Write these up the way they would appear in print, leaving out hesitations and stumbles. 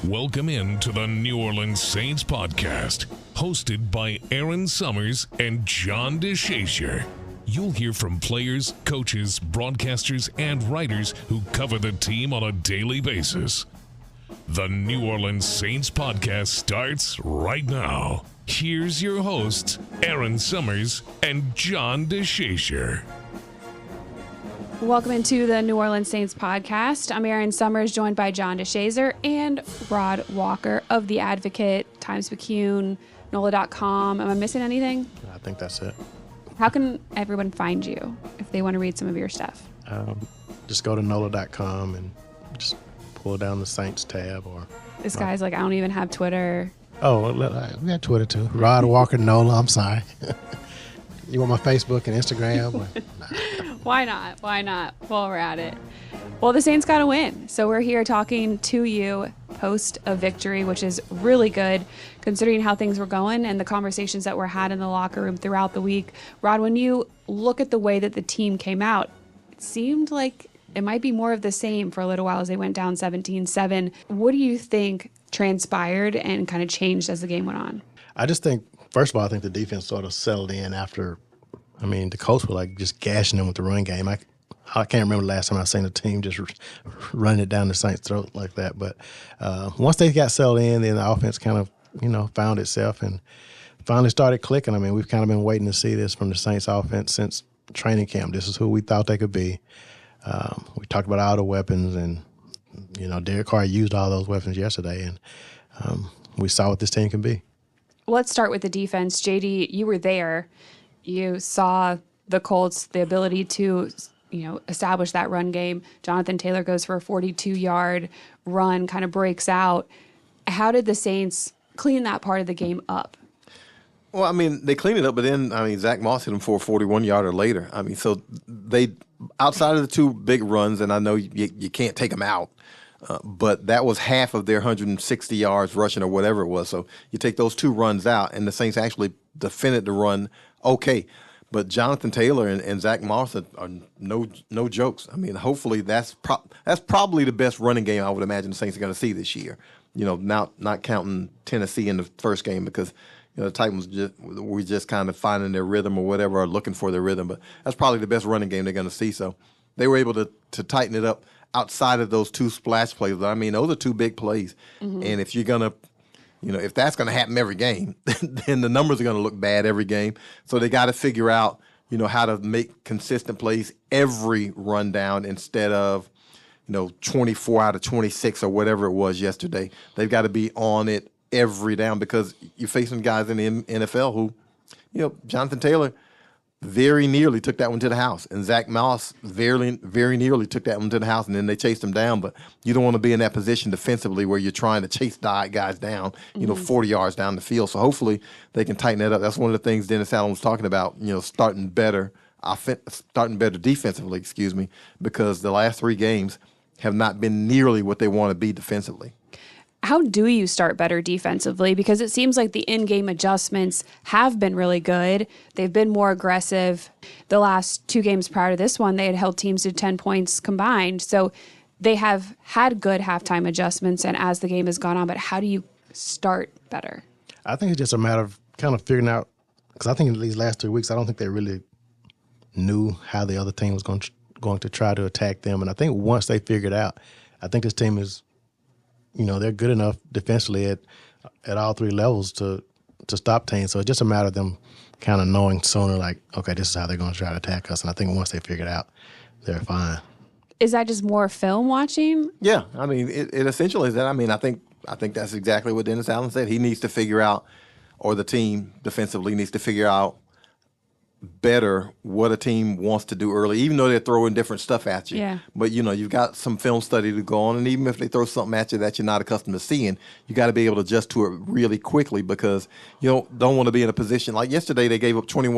Welcome in to the New Orleans Saints podcast, hosted by Erin Summers and John DeShazier. You'll hear from players, coaches, broadcasters, and writers who cover the team on a daily basis. The New Orleans Saints podcast starts right now. Here's your hosts, Erin Summers and John DeShazier. Welcome into the New Orleans Saints podcast. I'm Erin Summers, joined by John DeShazier and Rod Walker of The Advocate, Times-Picayune, NOLA.com. Am I missing anything? I think that's it. How can everyone find you if they want to read some of your stuff? Just go to NOLA.com and just pull down the Saints tab. Or This guy's like, I don't even have Twitter. Oh, we got Twitter too. Rod Walker NOLA. I'm sorry. You want my Facebook and Instagram? Why not? Why not? While we're at it. Well, the Saints got a win. So we're here talking to you post a victory, which is really good considering how things were going and the conversations that were had in the locker room throughout the week. Rod, when you look at the way that the team came out, it seemed like it might be more of the same for a little while as they went down 17-7. What do you think transpired and kind of changed as the game went on? I just think, first of all, I think the defense sort of settled in after, the Colts were like just gashing them with the run game. I can't remember the last time I've seen a team just running it down the Saints' throat like that. But once they got settled in, then the offense kind of, found itself and finally started clicking. We've kind of been waiting to see this from the Saints offense since training camp. This is who we thought they could be. We talked about all the weapons, and, Derek Carr used all those weapons yesterday, and we saw what this team can be. Let's start with the defense. JD, you were there. You saw the Colts, the ability to, establish that run game. Jonathan Taylor goes for a 42-yard run, kind of breaks out. How did the Saints clean that part of the game up? Well, they cleaned it up, but then, Zach Moss hit him for a 41-yarder later. So they, outside of the two big runs, and I know you can't take them out, but that was half of their 160 yards rushing or whatever it was. So you take those two runs out, and the Saints actually defended the run okay. But Jonathan Taylor and Zach Moss are no jokes. Hopefully that's probably the best running game I would imagine the Saints are going to see this year. Not counting Tennessee in the first game because the Titans were just kind of finding their rhythm or whatever, or looking for their rhythm. But that's probably the best running game they're going to see. So they were able to tighten it up outside of those two splash plays. Those are two big plays. Mm-hmm. And if you're going to, if that's going to happen every game, then the numbers are going to look bad every game. So they got to figure out, how to make consistent plays every rundown instead of, 24 out of 26 or whatever it was yesterday. They've got to be on it every down because you're facing guys in the NFL who, Jonathan Taylor very nearly took that one to the house, and Zach Moss very, very nearly took that one to the house, and then they chased him down. But you don't want to be in that position defensively where you're trying to chase guys down, 40 yards down the field. So hopefully they can tighten that up. That's one of the things Dennis Allen was talking about, starting better defensively, because the last three games have not been nearly what they want to be defensively. How do you start better defensively? Because it seems like the in-game adjustments have been really good. They've been more aggressive. The last two games prior to this one, they had held teams to 10 points combined. So they have had good halftime adjustments, and as the game has gone on, but how do you start better? I think it's just a matter of kind of figuring out, because I think in these last 3 weeks, I don't think they really knew how the other team was going to try to attack them. And I think once they figured out, I think this team is, they're good enough defensively at all three levels to stop teams. So it's just a matter of them kind of knowing sooner, like, okay, this is how they're going to try to attack us. And I think once they figure it out, they're fine. Is that just more film watching? Yeah, it essentially is that. I think that's exactly what Dennis Allen said. He needs to figure out, or the team defensively needs to figure out better what a team wants to do early, even though they're throwing different stuff at you. Yeah. But, you've got some film study to go on, and even if they throw something at you that you're not accustomed to seeing, you got to be able to adjust to it really quickly because you don't want to be in a position. Like yesterday, they gave up 20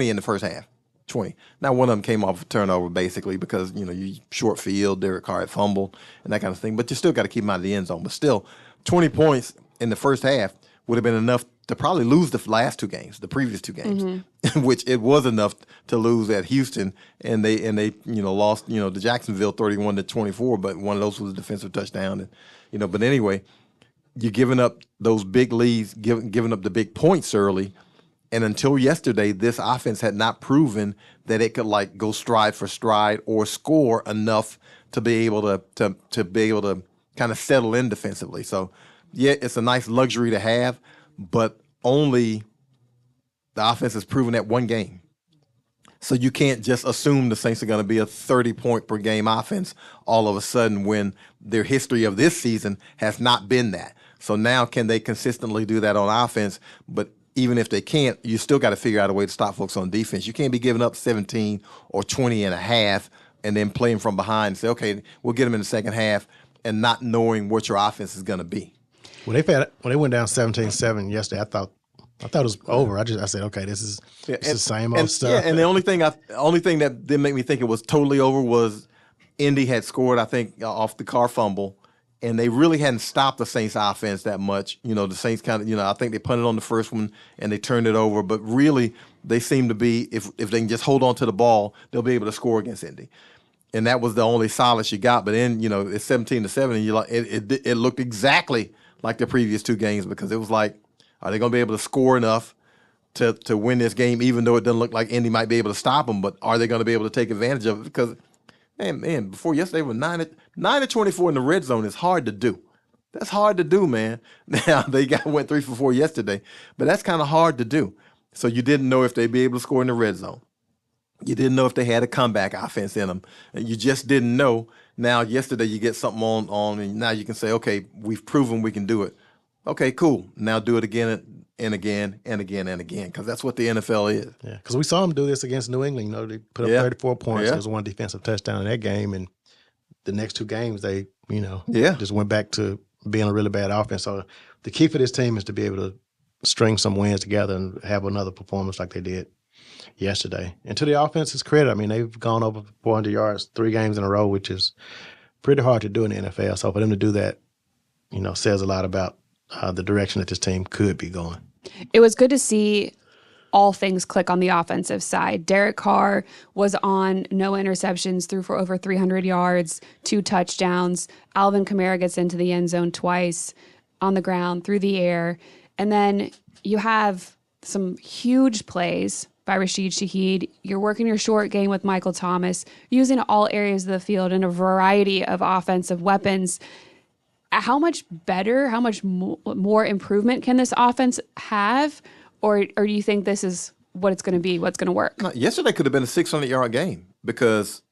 in the first half. 20. Now, one of them came off a turnover, basically, because, you short field, Derek Carr had fumbled, and that kind of thing. But you still got to keep them out of the end zone. But still, 20 points in the first half would have been enough to probably lose the last two games, the previous two games, which it was enough to lose at Houston, and they lost to Jacksonville 31-24, but one of those was a defensive touchdown, and but anyway, you're giving up those big leads, giving up the big points early. And until yesterday, this offense had not proven that it could like go stride for stride or score enough to be able to kind of settle in defensively. So, yeah, it's a nice luxury to have, but only the offense has proven that one game. So you can't just assume the Saints are going to be a 30-point per game offense all of a sudden when their history of this season has not been that. So now can they consistently do that on offense? But even if they can't, you still got to figure out a way to stop folks on defense. You can't be giving up 17 or 20 and a half and then playing from behind and say, okay, we'll get them in the second half and not knowing what your offense is going to be. When they went down 17-7 yesterday, I thought it was over. I said, okay, this is the same old stuff. Yeah, and the only thing that didn't make me think it was totally over was Indy had scored, I think, off the car fumble, and they really hadn't stopped the Saints offense that much. The Saints kind of, I think they punted on the first one and they turned it over, but really they seem to be, if they can just hold on to the ball, they'll be able to score against Indy. And that was the only solace you got. But then, it's 17-7, and you like it looked exactly like the previous two games because it was like, are they going to be able to score enough to win this game, even though it doesn't look like Indy might be able to stop them? But are they going to be able to take advantage of it? Because, man, before yesterday, we were 9-24 in the red zone is hard to do. That's hard to do, man. Now, they went 3 for 4 yesterday, but that's kind of hard to do. So you didn't know if they'd be able to score in the red zone. You didn't know if they had a comeback offense in them. You just didn't know. Now, yesterday, you get something on, and now you can say, okay, we've proven we can do it. Okay, cool. Now do it again and again and again and again because that's what the NFL is. Yeah, because we saw them do this against New England. They put up 34 points. Yeah. There was one defensive touchdown in that game, and the next two games they, just went back to being a really bad offense. So the key for this team is to be able to string some wins together and have another performance like they did yesterday. And to the offense's credit, I mean, they've gone over 400 yards 3 games in a row, which is pretty hard to do in the NFL. So for them to do that, says a lot about the direction that this team could be going. It was good to see all things click on the offensive side. Derek Carr was on no interceptions, threw for over 300 yards, 2 touchdowns. Alvin Kamara gets into the end zone twice, on the ground, through the air. And then you have some huge plays by Rashid Shaheed. You're working your short game with Michael Thomas, using all areas of the field and a variety of offensive weapons. How much better, how much more improvement can this offense have? Or do you think this is what it's going to be, what's going to work? No, yesterday could have been a 600-yard game because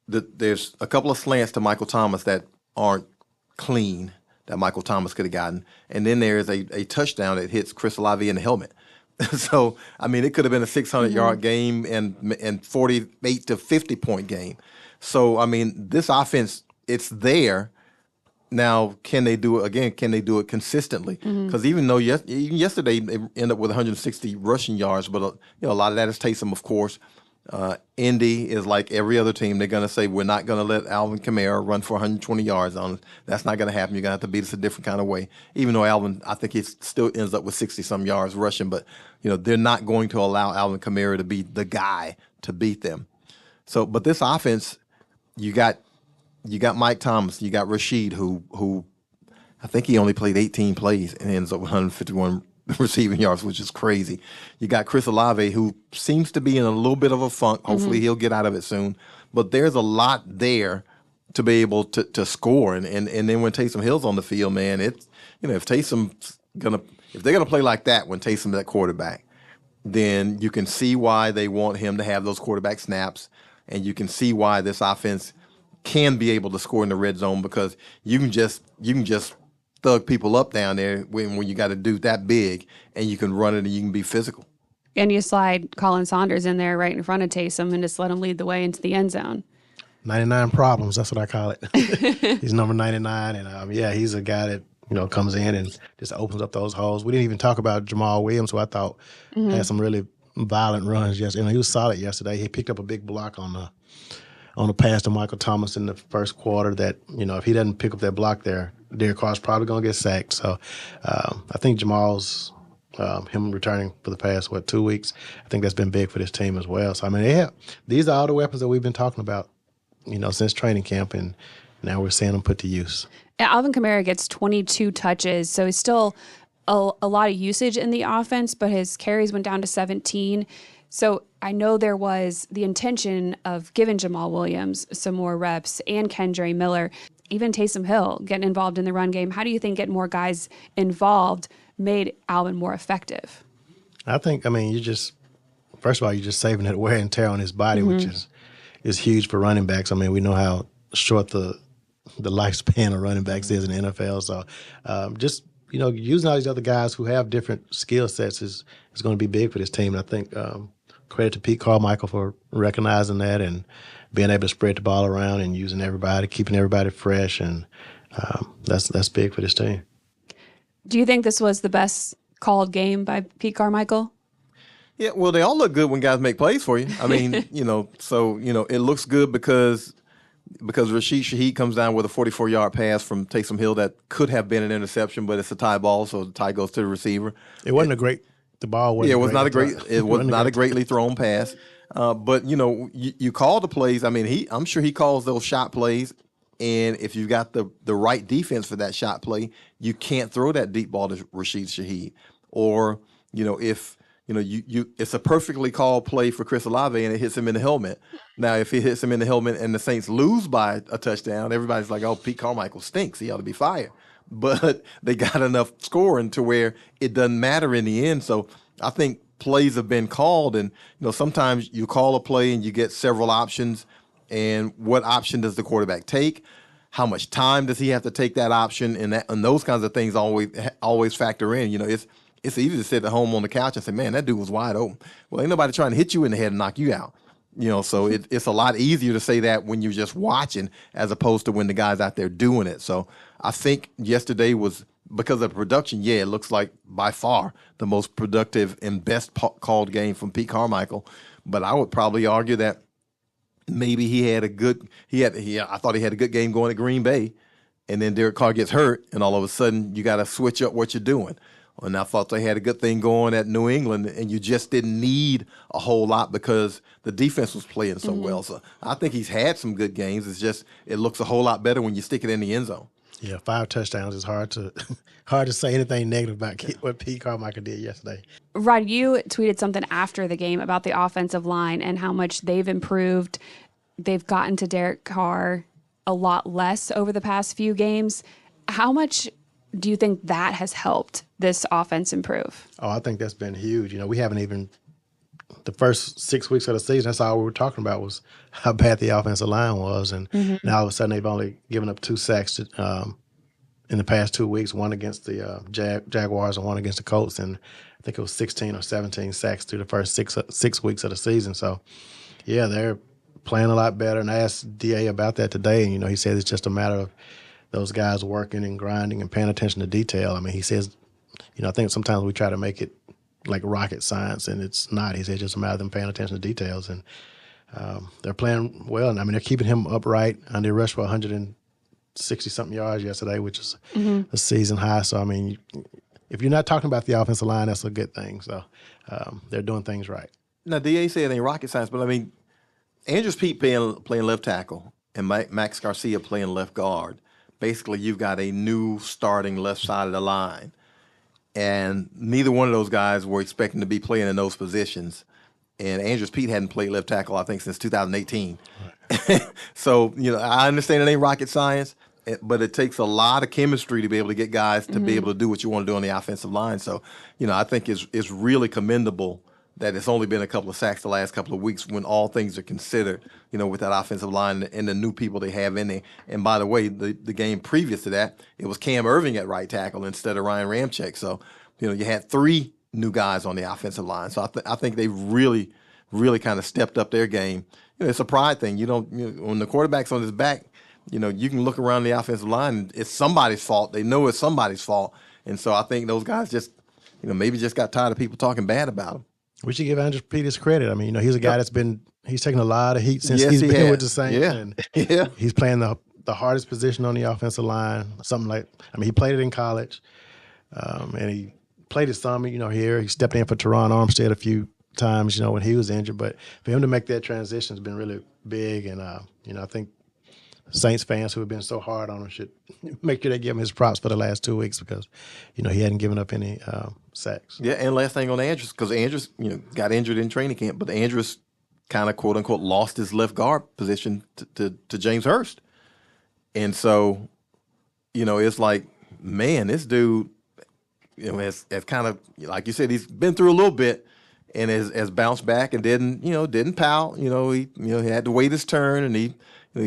there's a couple of slants to Michael Thomas that aren't clean that Michael Thomas could have gotten. And then there's a touchdown that hits Chris Olave in the helmet. So, I mean, it could have been a 600-yard game and 48 to 50-point game. So, I mean, this offense, it's there. Now, can they do it again? Can they do it consistently? Because even though even yesterday they ended up with 160 rushing yards, but a lot of that is Taysom, of course. Indy is like every other team. They're going to say, we're not going to let Alvin Kamara run for 120 yards on us. That's not going to happen. You're going to have to beat us a different kind of way. Even though Alvin, I think he still ends up with 60-some yards rushing, but they're not going to allow Alvin Kamara to be the guy to beat them. So, but this offense, you got Mike Thomas, you got Rashid, who I think he only played 18 plays and ends up with 151 receiving yards, which is crazy. You got Chris Olave, who seems to be in a little bit of a funk. Hopefully he'll get out of it soon. But there's a lot there to be able to score. And then when Taysom Hill's on the field, man, it's if they're gonna play like that when Taysom's at quarterback, then you can see why they want him to have those quarterback snaps, and you can see why this offense can be able to score in the red zone because you can just thug people up down there when you got a dude that big and you can run it and you can be physical. And you slide Colin Saunders in there right in front of Taysom and just let him lead the way into the end zone. 99 problems, that's what I call it. He's number 99, and he's a guy that comes in and just opens up those holes. We didn't even talk about Jamal Williams, who I thought had some really violent runs yesterday. He was solid yesterday. He picked up a big block on the pass to Michael Thomas in the first quarter that, if he doesn't pick up that block there, Derek Carr's probably going to get sacked. So I think Jamal's, him returning for the past, 2 weeks, I think that's been big for this team as well. So, I mean, these are all the weapons that we've been talking about, since training camp. And now we're seeing them put to use. Yeah, Alvin Kamara gets 22 touches, so he's still a lot of usage in the offense, but his carries went down to 17. So I know there was the intention of giving Jamal Williams some more reps and Kendre Miller, even Taysom Hill getting involved in the run game. How do you think getting more guys involved made Alvin more effective? I think, first of all, you're just saving that wear and tear on his body, which is huge for running backs. I mean, we know how short the lifespan of running backs is in the NFL. So using all these other guys who have different skill sets is going to be big for this team. And I think credit to Pete Carmichael for recognizing that and being able to spread the ball around and using everybody, keeping everybody fresh. And that's big for this team. Do you think this was the best called game by Pete Carmichael? Yeah, well, they all look good when guys make plays for you. I mean, it looks good because Rashid Shaheed comes down with a 44-yard pass from Taysom Hill that could have been an interception, but it's a tie ball, so the tie goes to the receiver. It wasn't the ball wasn't it was great. not a greatly thrown pass. But you call the plays. I mean, I'm sure he calls those shot plays, and if you got the right defense for that shot play, you can't throw that deep ball to Rashid Shaheed. Or if it's a perfectly called play for Chris Olave and it hits him in the helmet. Now, if it hits him in the helmet and the Saints lose by a touchdown, everybody's like, "Oh, Pete Carmichael stinks. He ought to be fired." But they got enough scoring to where it doesn't matter in the end. So I think plays have been called, and sometimes you call a play and you get several options. And what option does the quarterback take? How much time does he have to take that option? And those kinds of things always factor in. It's easy to sit at home on the couch and say, "Man, that dude was wide open." Well, ain't nobody trying to hit you in the head and knock you out. So it's a lot easier to say that when you're just watching as opposed to when the guy's out there doing it. So I think yesterday was, because of the production, it looks like by far the most productive and best called game from Pete Carmichael. But I would probably argue that maybe I thought he had a good game going at Green Bay, and then Derek Carr gets hurt, and all of a sudden you got to switch up what you're doing. And I thought they had a good thing going at New England, and you just didn't need a whole lot because the defense was playing so well. So I think he's had some good games. It's just it looks a whole lot better when you stick it in the end zone. Yeah, 5 touchdowns is hard to say anything negative about what Pete Carmichael did yesterday. Rod, you tweeted something after the game about the offensive line and how much they've improved. They've gotten to Derek Carr a lot less over the past few games. How much do you think that has helped this offense improve? Oh, I think that's been huge. We haven't even the first 6 weeks of the season, that's all we were talking about was how bad the offensive line was. And now all of a sudden they've only given up 2 sacks in the past 2 weeks, one against the Jaguars and one against the Colts. And I think it was 16 or 17 sacks through the first six weeks of the season. So, yeah, they're playing a lot better. And I asked DA about that today, and, he said it's just a matter of those guys working and grinding and paying attention to detail. I mean, he says, I think sometimes we try to make it like rocket science, and it's not. He said it's just a matter of them paying attention to details. And they're playing well. And, they're keeping him upright. And they rushed for 160-something yards yesterday, which is a season high. So, if you're not talking about the offensive line, that's a good thing. So they're doing things right. Now, DA said it ain't rocket science, but, Andrews Pete playing left tackle and Max Garcia playing left guard. Basically, you've got a new starting left side of the line. And neither one of those guys were expecting to be playing in those positions. And Andrews Pete hadn't played left tackle, I think, since 2018. Right. So, I understand it ain't rocket science, but it takes a lot of chemistry to be able to get guys to be able to do what you want to do on the offensive line. So, I think it's really commendable that it's only been a couple of sacks the last couple of weeks when all things are considered, with that offensive line and the new people they have in there. And by the way, the game previous to that, it was Cam Irving at right tackle instead of Ryan Ramczyk. So, you had 3 new guys on the offensive line. So I think they really, really kind of stepped up their game. It's a pride thing. When the quarterback's on his back, you can look around the offensive line and it's somebody's fault. They know it's somebody's fault. And so I think those guys just, maybe just got tired of people talking bad about him. We should give Andrews Pete his credit. He's a guy he's taken a lot of heat since he's been with the Saints. Yeah. And he's playing the hardest position on the offensive line. He played it in college, and he played it some, here. He stepped in for Teron Armstead a few times, when he was injured. But for him to make that transition has been really big. And, I think Saints fans who have been so hard on him should make sure they give him his props for the last 2 weeks because, he hadn't given up any sacks. Yeah, and last thing on Andrews, because Andrews, got injured in training camp, but Andrews kind of quote unquote lost his left guard position to James Hurst, and so, it's like, man, this dude, has kind of, like you said, he's been through a little bit and has bounced back and didn't pout. He had to wait his turn, and he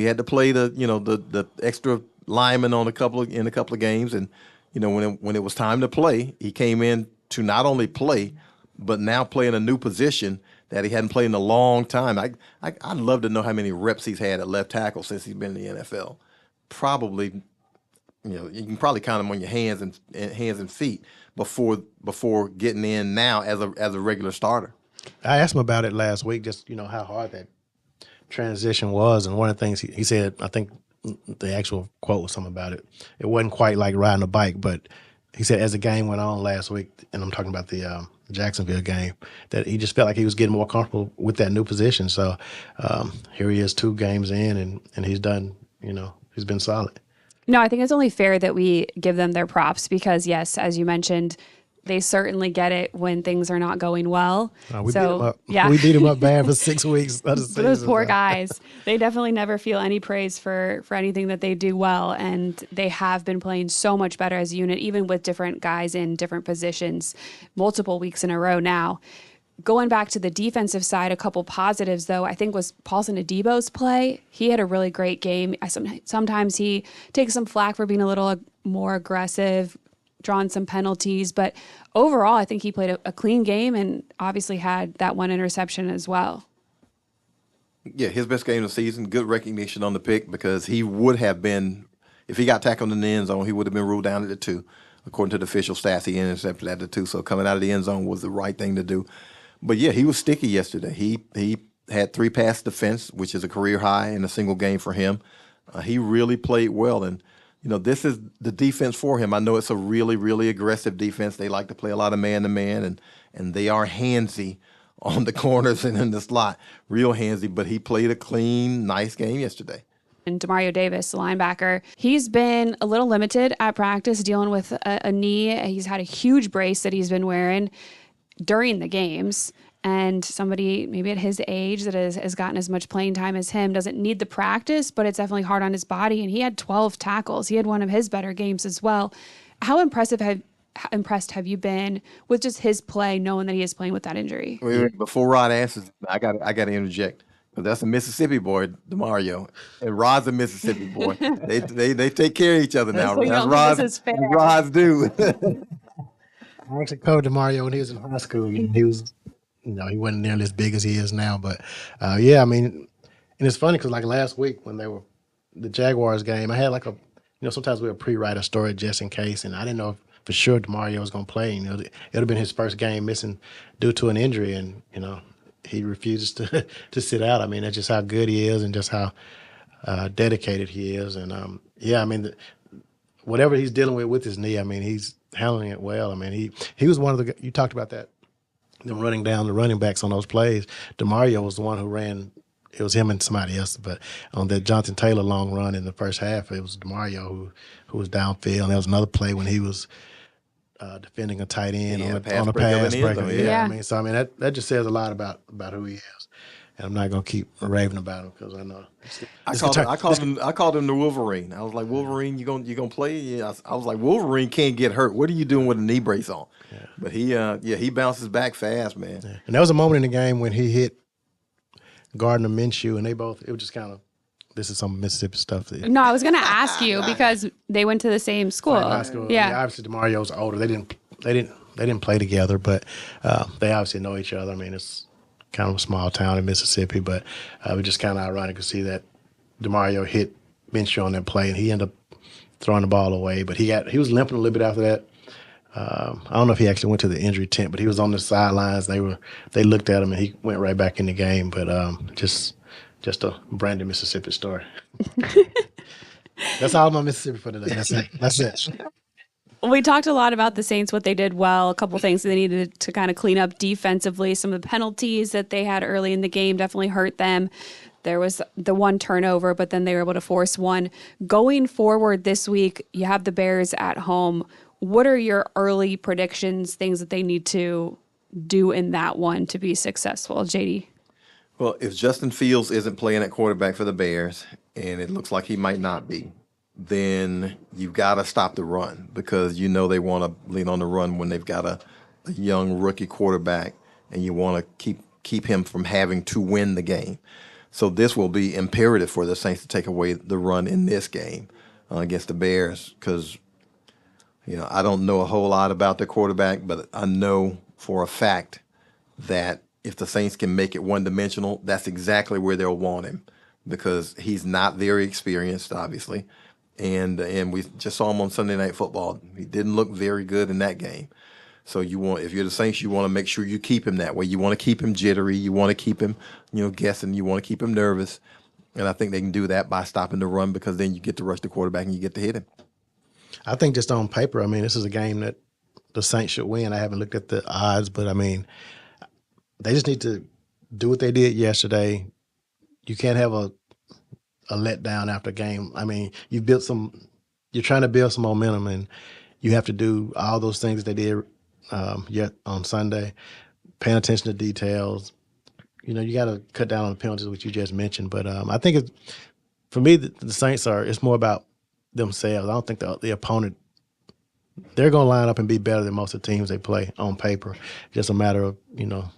had to play the extra lineman in a couple of games, and when it was time to play, he came in to not only play, but now play in a new position that he hadn't played in a long time. I'd love to know how many reps he's had at left tackle since he's been in the NFL. Probably, you can probably count them on your hands and feet before getting in now as a regular starter. I asked him about it last week, just how hard that transition was, and one of the things he said, I think the actual quote was something about it. It wasn't quite like riding a bike, but he said as the game went on last week, and I'm talking about the Jacksonville game, that he just felt like he was getting more comfortable with that new position. So here he is 2 games in, and he's done. He's been solid. No, I think it's only fair that we give them their props because, yes, as you mentioned, they certainly get it when things are not going well. We beat them up. Yeah. We beat them up bad for 6 weeks. Those poor guys. They definitely never feel any praise for anything that they do well, and they have been playing so much better as a unit, even with different guys in different positions, multiple weeks in a row now. Going back to the defensive side, a couple positives, though, I think was Paulson Adebo's play. He had a really great game. Sometimes he takes some flack for being a little more aggressive, drawn some penalties, but overall, I think he played a clean game and obviously had that one interception as well. Yeah, his best game of the season. Good recognition on the pick because he would have been, if he got tackled in the end zone, he would have been ruled down at the 2. According to the official stats, he intercepted at the 2, so coming out of the end zone was the right thing to do. But yeah, he was sticky yesterday. He had 3 pass defense, which is a career high in a single game for him. He really played well, and this is the defense for him. I know it's a really, really aggressive defense. They like to play a lot of man-to-man, and they are handsy on the corners and in the slot, real handsy. But he played a clean, nice game yesterday. And Demario Davis, the linebacker, he's been a little limited at practice dealing with a knee. He's had a huge brace that he's been wearing during the games, and somebody maybe at his age that has gotten as much playing time as him doesn't need the practice, but it's definitely hard on his body, and he had 12 tackles. He had one of his better games as well. How impressed have you been with just his play, knowing that he is playing with that injury? Before Rod answers, I got to interject. That's a Mississippi boy, DeMario, and Rod's a Mississippi boy. They take care of each other now. That's Rod's dude. I actually coached DeMario when he was in high school. He was, he wasn't nearly as big as he is now. But, yeah, I mean, and it's funny because, like, last week when they were the Jaguars game, I had, like, sometimes we'll pre-write a story just in case, and I didn't know if for sure DeMario was going to play. It would have been his first game missing due to an injury, and, he refuses to sit out. I mean, that's just how good he is and just how dedicated he is. And, yeah, I mean, whatever he's dealing with his knee, I mean, he's handling it well. I mean, he was one of the – you talked about that, them running down the running backs on those plays. DeMario was the one who ran – it was him and somebody else, but on that Jonathan Taylor long run in the first half, it was DeMario who was downfield. And there was another play when he was defending a tight end on a pass breakup. Yeah. I mean, so, I mean, that just says a lot about who he is. And I'm not going to keep raving about him because I know. I called him the Wolverine. I was like, Wolverine, you gonna play? Yeah, I was like, Wolverine can't get hurt. What are you doing with a knee brace on? Yeah. But he bounces back fast, man. Yeah. And there was a moment in the game when he hit Gardner Minshew, and it was just kind of, this is some Mississippi stuff. No, I was going to ask you because they went to the same school. High school. Yeah. Obviously, DeMario's older. They didn't play together, but they obviously know each other. I mean, it's kind of a small town in Mississippi, but it was just kind of ironic to see that DeMario hit Minshew on that play, and he ended up throwing the ball away. But he was limping a little bit after that. I don't know if he actually went to the injury tent, but he was on the sidelines. They looked at him, and he went right back in the game. But just a Brandon, Mississippi story. That's all my Mississippi for today. That's it. We talked a lot about the Saints, what they did well, a couple things they needed to kind of clean up defensively. Some of the penalties that they had early in the game definitely hurt them. There was the one turnover, but then they were able to force one. Going forward this week, you have the Bears at home. What are your early predictions, things that they need to do in that one to be successful, JD? Well, if Justin Fields isn't playing at quarterback for the Bears, and it looks like he might not be, then you've got to stop the run because you know they want to lean on the run when they've got a young rookie quarterback, and you want to keep him from having to win the game. So this will be imperative for the Saints to take away the run in this game against the Bears because, I don't know a whole lot about the quarterback, but I know for a fact that if the Saints can make it one-dimensional, that's exactly where they'll want him because he's not very experienced, obviously. And we just saw him on Sunday Night Football. He didn't look very good in that game. So if you're the Saints, you want to make sure you keep him that way. You want to keep him jittery. You want to keep him, guessing. You want to keep him nervous. And I think they can do that by stopping the run because then you get to rush the quarterback and you get to hit him. I think just on paper, this is a game that the Saints should win. I haven't looked at the odds, but they just need to do what they did yesterday. You can't have a letdown after a game. You're trying to build some momentum, and you have to do all those things they did yet on Sunday, paying attention to details. You got to cut down on the penalties, which you just mentioned. But I think for me, the Saints it's more about themselves. I don't think the opponent, they're going to line up and be better than most of the teams they play on paper. Just a matter of,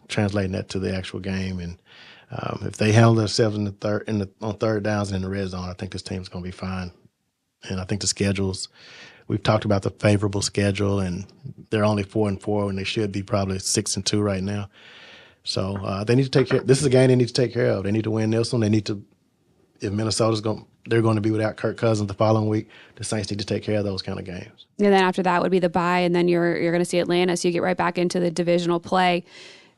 translating that to the actual game. And if they handle themselves on third downs and in the red zone, I think this team's going to be fine. And I think the schedules, we've talked about the favorable schedule, and they're only 4-4 when they should be probably 6-2 right now. So they need to take care. This is a game they need to take care of. They need to win this one. They need to. If Minnesota's they're going to be without Kirk Cousins the following week. The Saints need to take care of those kind of games. And then after that would be the bye, and then you're going to see Atlanta, so you get right back into the divisional play.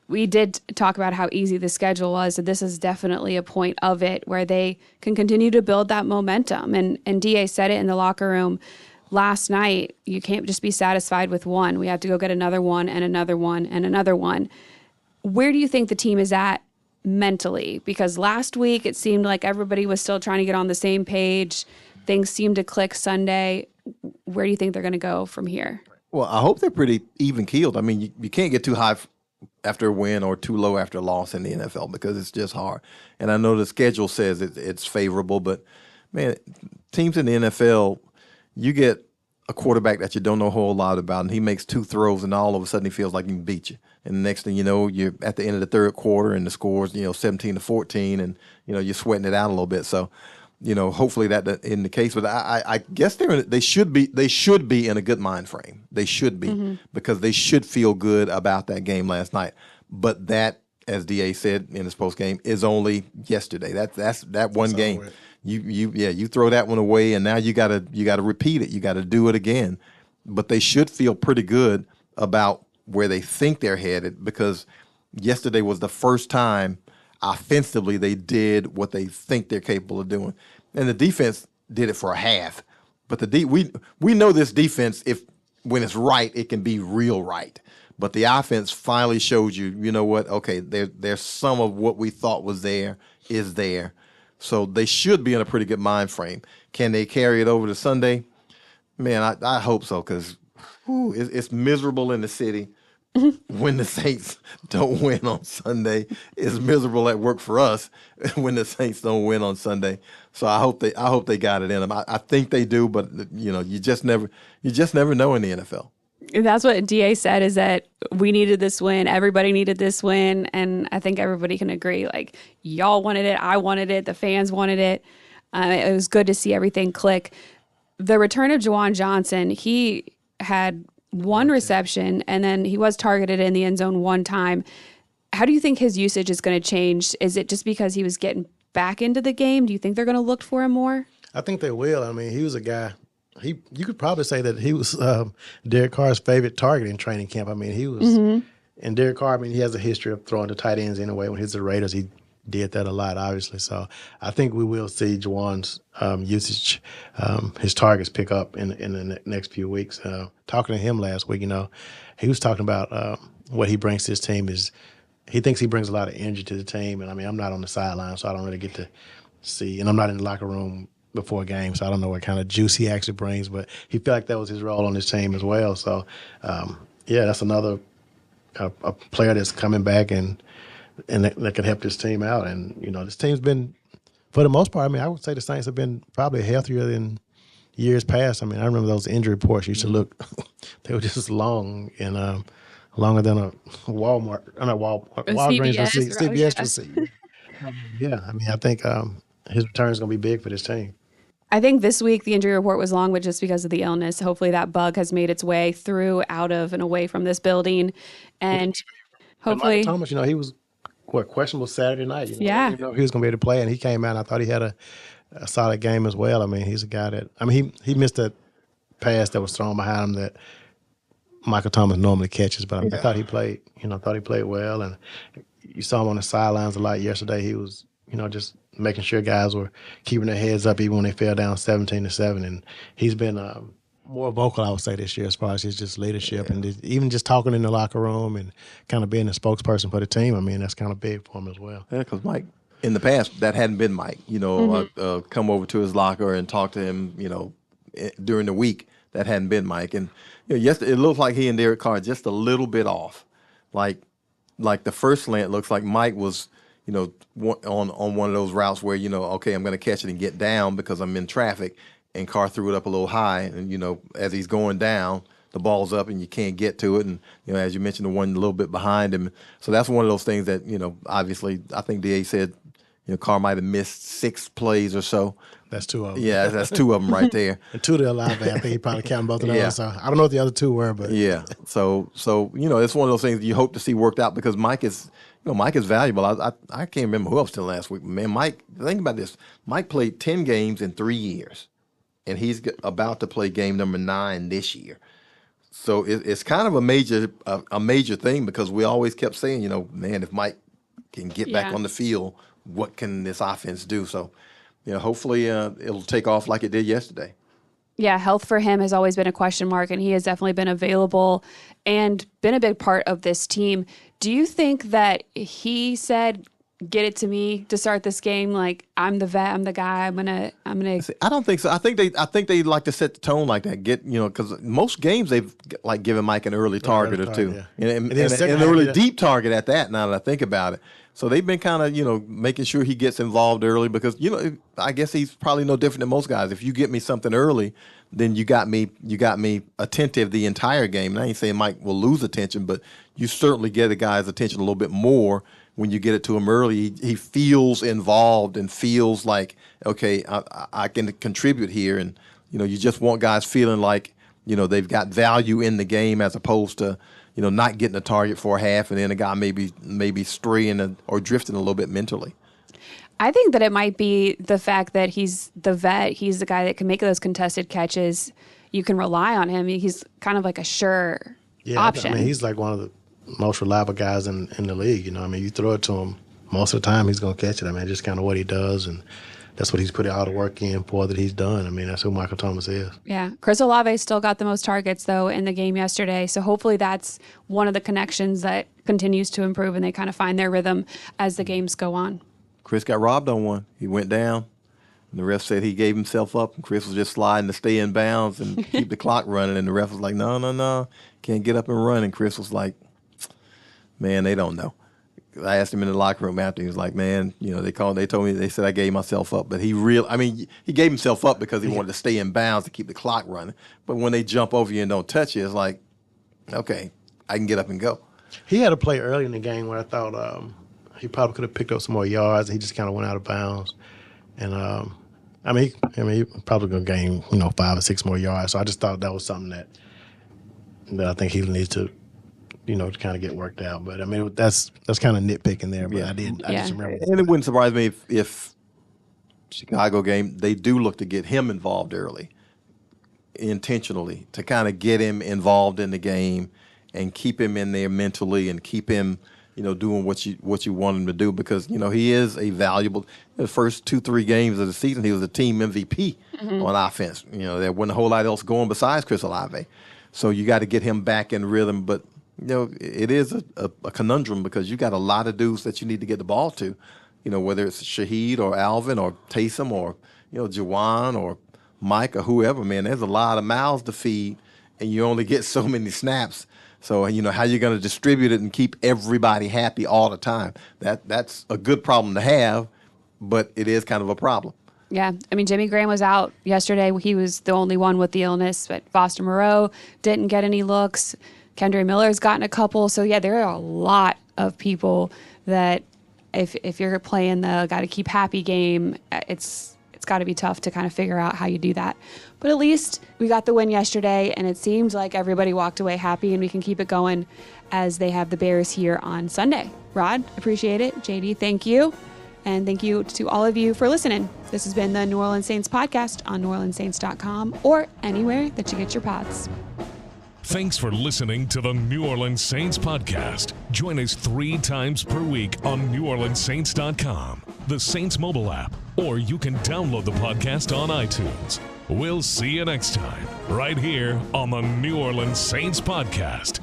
We did talk about how easy the schedule was, and this is definitely a point of it where they can continue to build that momentum. And DA said it in the locker room last night. You can't just be satisfied with one. We have to go get another one and another one and another one. Where do you think the team is at mentally? Because last week it seemed like everybody was still trying to get on the same page. Things seemed to click Sunday. Where do you think they're going to go from here? Well, I hope they're pretty even-keeled. You can't get too high after a win or too low after a loss in the NFL because it's just hard. And I know the schedule says it's favorable, but, man, teams in the NFL, you get a quarterback that you don't know a whole lot about, and he makes two throws, and all of a sudden he feels like he can beat you. And the next thing you know, you're at the end of the third quarter, and the score's 17-14, and you're sweating it out a little bit. So, hopefully that in the case. But I guess they should be in a good mind frame. They should be because they should feel good about that game last night. But that, as DA said in his post game, is only yesterday. That's one game. You throw that one away, and now you gotta repeat it. You got to do it again. But they should feel pretty good about where they think they're headed because yesterday was the first time offensively they did what they think they're capable of doing, and the defense did it for a half. But we know this defense, when it's right, it can be real right. But the offense finally showed you know what? Okay, there's some of what we thought was there is there. So they should be in a pretty good mind frame. Can they carry it over to Sunday? Man, I hope so because it's miserable in the city when the Saints don't win on Sunday. It's miserable at work for us when the Saints don't win on Sunday. So I hope they got it in them. I think they do, but you just never know in the NFL. That's what DA said, is that we needed this win. Everybody needed this win. And I think everybody can agree, like, y'all wanted it. I wanted it. The fans wanted it. It was good to see everything click. The return of Juwan Johnson, he had one reception, and then he was targeted in the end zone one time. How do you think his usage is going to change? Is it just because he was getting back into the game? Do you think they're going to look for him more? I think they will. He was a guy. You could probably say that he was Derek Carr's favorite target in training camp. He was, and Derek Carr. He has a history of throwing to tight ends anyway. When he's the Raiders, he did that a lot, obviously. So I think we will see Juwan's usage, his targets pick up in the next few weeks. Talking to him last week, he was talking about what he brings to his team is he thinks he brings a lot of energy to the team. And I mean, I'm not on the sideline, so I don't really get to see, and I'm not in the locker room before a game, so I don't know what kind of juice he actually brings, but he felt like that was his role on his team as well. So, yeah, that's another a player that's coming back and that can help this team out. And, you know, this team's been, for the most part, I mean, I would say the Saints have been probably healthier than years past. I mean, I remember those injury reports used to look, they were just long and longer than a Walmart, not Walgreens receipt, CVS receipt. Yeah, I mean, I think his return is going to be big for this team. I think this week the injury report was long, but just because of the illness, hopefully that bug has made its way through, out of, and away from this building. And hopefully. Michael Thomas, you know, he was questionable Saturday night. You know, Yeah. you know, he was going to be able to play, and he came out, and I thought he had a solid game as well. I mean, he's a guy that, I mean, he missed that pass that was thrown behind him that Michael Thomas normally catches, but I, mean, I thought he played well. And you saw him on the sidelines a lot yesterday. He was, you know, just making sure guys were keeping their heads up even when they fell down 17-7. And he's been more vocal, I would say, this year as far as his just leadership and even just talking in the locker room and kind of being a spokesperson for the team. I mean, that's kind of big for him as well. Yeah, because Mike, in the past, that hadn't been Mike. You know, come over to his locker and talk to him, you know, during the week. That hadn't been Mike. And, you know, yesterday, it looked like he and Derek Carr just a little bit off. Like the first slant looks like Mike was, you know, on one of those routes where, you know, okay, I'm going to catch it and get down because I'm in traffic, and Carr threw it up a little high, and, you know, as he's going down, the ball's up and you can't get to it, and, you know, as you mentioned, the one a little bit behind him. So that's one of those things that, you know, obviously, I think DA said, you know, Carr might have missed 6 plays or so. That's 2 of them. Yeah, that's 2 of them right there. And 2 to the live. I think he probably counted both of those. So I don't know what the other 2 were, but yeah. So you know, it's one of those things you hope to see worked out because Mike is valuable. I can't remember who else till last week. Man, Mike, think about this. Mike played 10 games in 3 years, and he's about to play game number 9 this year. So it's kind of a major thing because we always kept saying, you know, man, if Mike can get back on the field, what can this offense do? So, you know, hopefully it'll take off like it did yesterday. Yeah, health for him has always been a question mark, and he has definitely been available and been a big part of this team. Do you think that he said, "Get it to me to start this game"? Like, I'm the vet, I'm the guy. I'm gonna. I don't think so. I think they like to set the tone like that. Because most games they've like given Mike an early target or two, and a really deep target at that. Now that I think about it. So they've been kind of, you know, making sure he gets involved early because, you know, I guess he's probably no different than most guys. If you get me something early, then you got me attentive the entire game. And I ain't saying Mike will lose attention, but you certainly get a guy's attention a little bit more when you get it to him early. He feels involved and feels like, okay, I can contribute here. And, you know, you just want guys feeling like, you know, they've got value in the game as opposed to, you know, not getting a target for a half and then a guy maybe straying or drifting a little bit mentally. I think that it might be the fact that he's the vet. He's the guy that can make those contested catches. You can rely on him. He's kind of like a sure option. I mean, he's like one of the most reliable guys in the league. You know, I mean, you throw it to him, most of the time he's going to catch it. I mean, just kind of what he does, and that's what he's put all the work in for that he's done. I mean, that's who Michael Thomas is. Yeah. Chris Olave still got the most targets, though, in the game yesterday. So hopefully that's one of the connections that continues to improve and they kind of find their rhythm as the games go on. Chris got robbed on one. He went down, and the ref said he gave himself up, and Chris was just sliding to stay in bounds and keep the clock running. And the ref was like, no, can't get up and run. And Chris was like, man, they don't know. I asked him in the locker room after. He was like, man, you know, they told me, they said I gave myself up. But he gave himself up because he wanted to stay in bounds to keep the clock running. But when they jump over you and don't touch you, it's like, okay, I can get up and go. He had a play early in the game where I thought he probably could have picked up some more yards. He just kind of went out of bounds. And, he probably going to gain, you know, 5 or 6 more yards. So I just thought that was something that I think he needs to, you know, to kind of get worked out. But I mean, that's kind of nitpicking there. But I just remember. And it wouldn't surprise me if Chicago game, they do look to get him involved early, intentionally, to kind of get him involved in the game and keep him in there mentally and keep him, you know, doing what you want him to do because, you know, he is a valuable. The first 2-3 games of the season, he was a team MVP on offense. You know, there wasn't a whole lot else going besides Chris Olave. So you got to get him back in rhythm, but it is a conundrum because you got a lot of dudes that you need to get the ball to, whether it's Shaheed or Alvin or Taysom or, Jawan or Mike or whoever, man. There's a lot of mouths to feed, and you only get so many snaps. So, how you're going to distribute it and keep everybody happy all the time. That's a good problem to have, but it is kind of a problem. Yeah. I mean, Jimmy Graham was out yesterday. He was the only one with the illness, but Foster Moreau didn't get any looks. Kendre Miller's gotten a couple. So, yeah, there are a lot of people that if you're playing the got to keep happy game, it's got to be tough to kind of figure out how you do that. But at least we got the win yesterday, and it seems like everybody walked away happy, and we can keep it going as they have the Bears here on Sunday. Rod, appreciate it. JD, thank you. And thank you to all of you for listening. This has been the New Orleans Saints podcast on NewOrleansSaints.com or anywhere that you get your pods. Thanks for listening to the New Orleans Saints podcast. Join us 3 times per week on NewOrleansSaints.com, the Saints mobile app, or you can download the podcast on iTunes. We'll see you next time, right here on the New Orleans Saints podcast.